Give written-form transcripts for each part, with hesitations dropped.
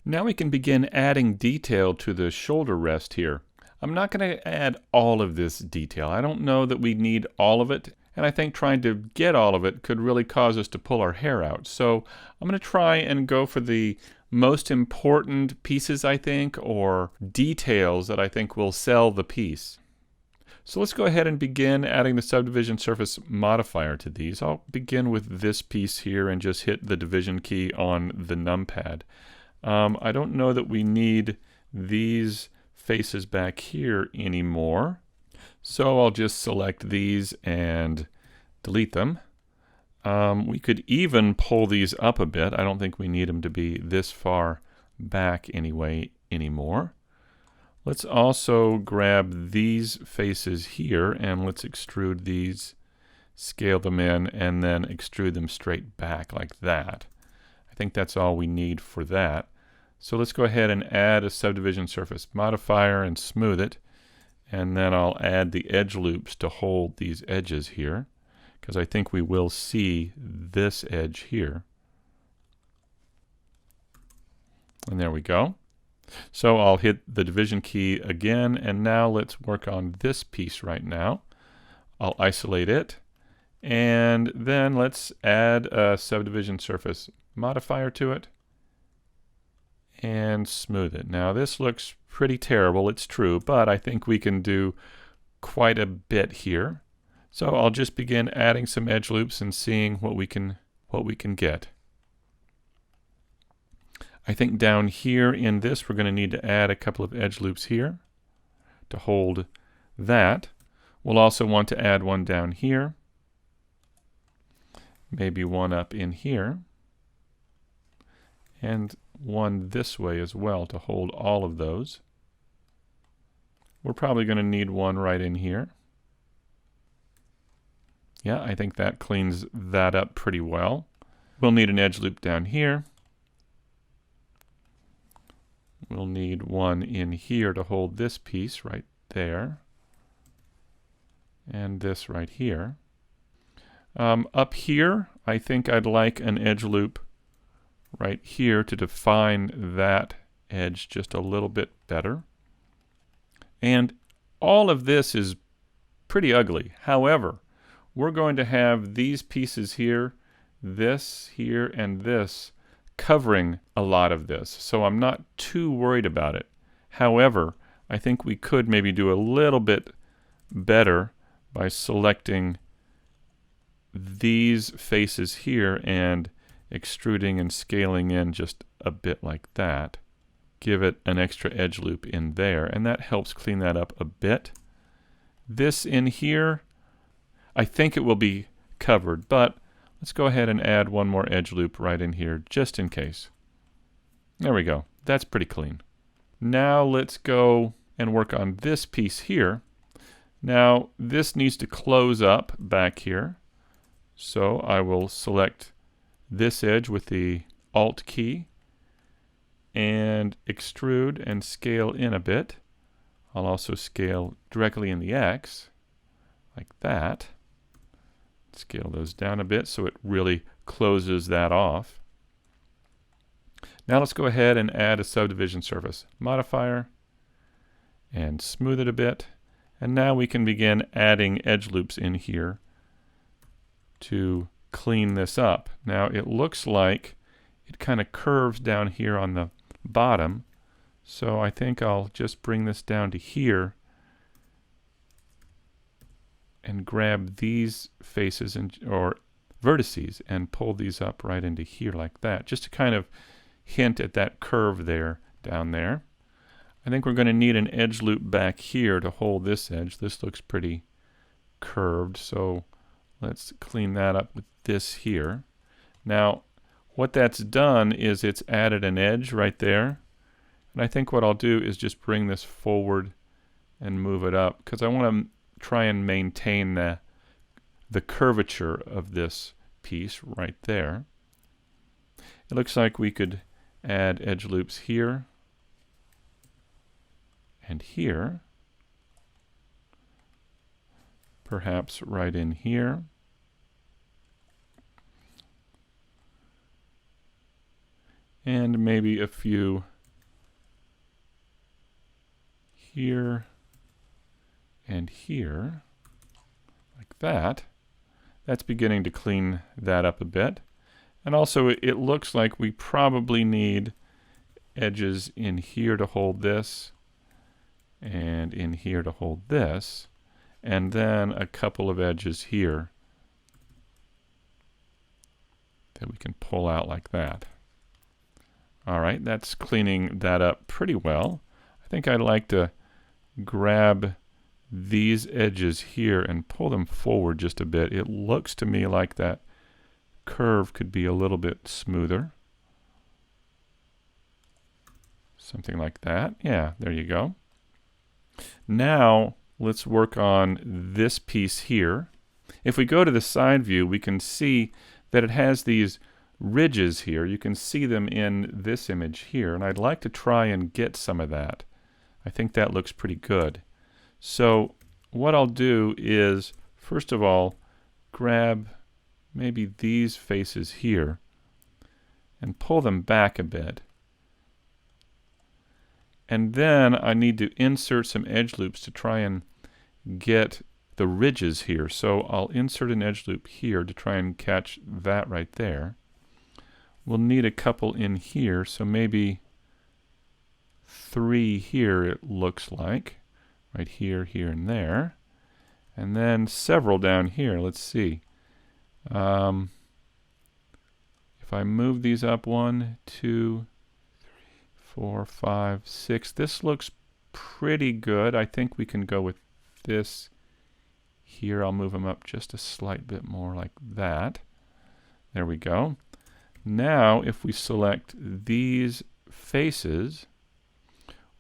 Now we can begin adding detail to the shoulder rest here. I'm not going to add all of this detail. I don't know that we need all of it, and I think trying to get all of it could really cause us to pull our hair out. So I'm going to try and go for the most important pieces, I think, or details that I think will sell the piece. So let's go ahead and begin adding the subdivision surface modifier to these. I'll begin with this piece here and just hit the division key on the numpad. I don't know that we need these faces back here anymore, so I'll just select these and delete them. We could even pull these up a bit. I don't think we need them to be this far back anymore. Let's also grab these faces here and let's extrude these, scale them in, and then extrude them straight back like that. I think that's all we need for that. So let's go ahead and add a subdivision surface modifier and smooth it, and then I'll add the edge loops to hold these edges here, because I think we will see this edge here. And there we go. So I'll hit the division key again, and now let's work on this piece right now. I'll isolate it, and then let's add a subdivision surface modifier to it and smooth it. Now this looks pretty terrible, it's true, but I think we can do quite a bit here. So I'll just begin adding some edge loops and seeing what we can get. I think down here in this we're going to need to add a couple of edge loops here to hold that. We'll also want to add one down here, maybe one up in here, and one this way as well to hold all of those. We're probably going to need one right in here. Yeah, I think that cleans that up pretty well. We'll need an edge loop down here. We'll need one in here to hold this piece right there. And this right here. Up here, I think I'd like an edge loop right here to define that edge just a little bit better. And all of this is pretty ugly. However, we're going to have these pieces here, this here, and this covering a lot of this. So I'm not too worried about it. However, I think we could maybe do a little bit better by selecting these faces here and extruding and scaling in just a bit like that. Give it an extra edge loop in there, and that helps clean that up a bit. This in here, I think it will be covered, but let's go ahead and add one more edge loop right in here just in case. There we go. That's pretty clean. Now let's go and work on this piece here. Now this needs to close up back here, so I will select this edge with the Alt key and extrude and scale in a bit. I'll also scale directly in the X like that. Scale those down a bit so it really closes that off. Now let's go ahead and add a subdivision surface modifier and smooth it a bit. And now we can begin adding edge loops in here to clean this up. Now it looks like it kind of curves down here on the bottom, so I think I'll just bring this down to here and grab these faces or vertices and pull these up right into here like that, just to kind of hint at that curve there down there. I think we're going to need an edge loop back here to hold this edge. This looks pretty curved, so let's clean that up with this here. Now what that's done is it's added an edge right there, and I think what I'll do is just bring this forward and move it up, because I want to try and maintain the curvature of this piece right there. It looks like we could add edge loops here and here, perhaps right in here, and maybe a few here and here, like that. That's beginning to clean that up a bit. And also it looks like we probably need edges in here to hold this, and in here to hold this, and then a couple of edges here that we can pull out like that. All right, that's cleaning that up pretty well. I think I'd like to grab these edges here and pull them forward just a bit. It looks to me like that curve could be a little bit smoother. Something like that. Yeah, there you go. Now let's work on this piece here. If we go to the side view, we can see that it has these ridges here. You can see them in this image here, and I'd like to try and get some of that. I think that looks pretty good. So what I'll do is, first of all, grab maybe these faces here and pull them back a bit. And then I need to insert some edge loops to try and get the ridges here. So I'll insert an edge loop here to try and catch that right there. We'll need a couple in here, so maybe 3 here it looks like. Right here, here, and there. And then several down here. Let's see. If I move these up 1, 2, 3, 4, 5, 6, this looks pretty good. I think we can go with this here. I'll move them up just a slight bit more like that. There we go. Now, if we select these faces,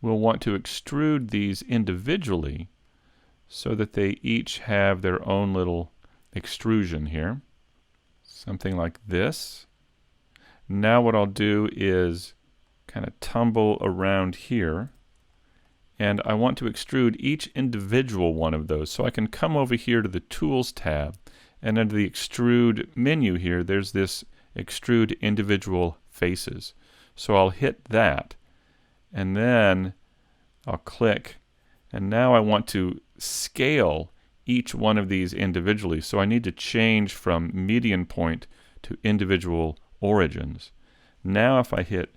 we'll want to extrude these individually so that they each have their own little extrusion here. Something like this. Now what I'll do is kind of tumble around here, and I want to extrude each individual one of those. So I can come over here to the Tools tab, and under the Extrude menu here, there's this Extrude Individual Faces. So I'll hit that, and then I'll click, and now I want to scale each one of these individually. So I need to change from median point to individual origins. Now if I hit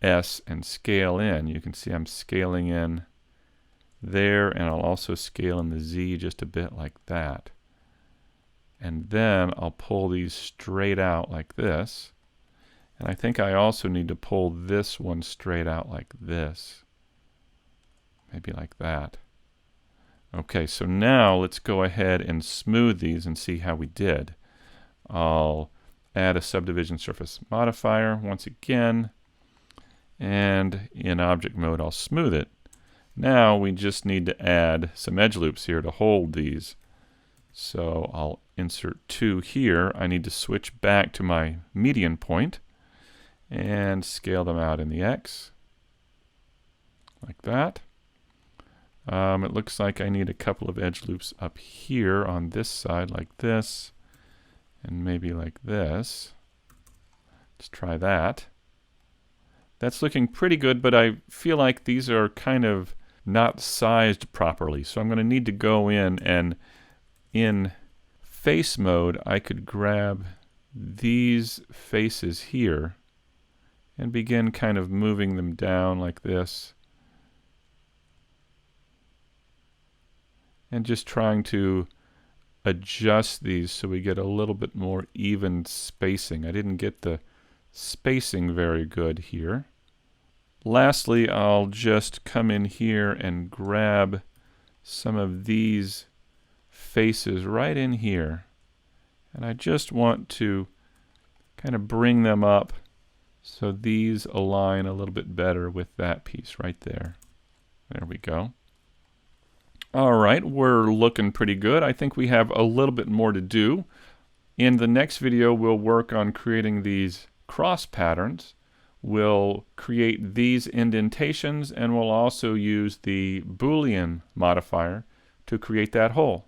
S and scale in, you can see I'm scaling in there, and I'll also scale in the Z just a bit like that. And then I'll pull these straight out like this. And I think I also need to pull this one straight out like this. Maybe like that. Okay, so now let's go ahead and smooth these and see how we did. I'll add a subdivision surface modifier once again, and in object mode I'll smooth it. Now we just need to add some edge loops here to hold these. So I'll insert 2 here. I need to switch back to my median point and scale them out in the X like that. It looks like I need a couple of edge loops up here on this side like this, and maybe like this. Let's try that. That's looking pretty good, but I feel like these are kind of not sized properly. So I'm going to need to go in, and in face mode I could grab these faces here and begin kind of moving them down like this, and just trying to adjust these so we get a little bit more even spacing. I didn't get the spacing very good here. Lastly, I'll just come in here and grab some of these faces right in here, and I just want to kind of bring them up so these align a little bit better with that piece right there. There we go. Alright, we're looking pretty good. I think we have a little bit more to do. In the next video we'll work on creating these cross patterns. We'll create these indentations, and we'll also use the Boolean modifier to create that hole.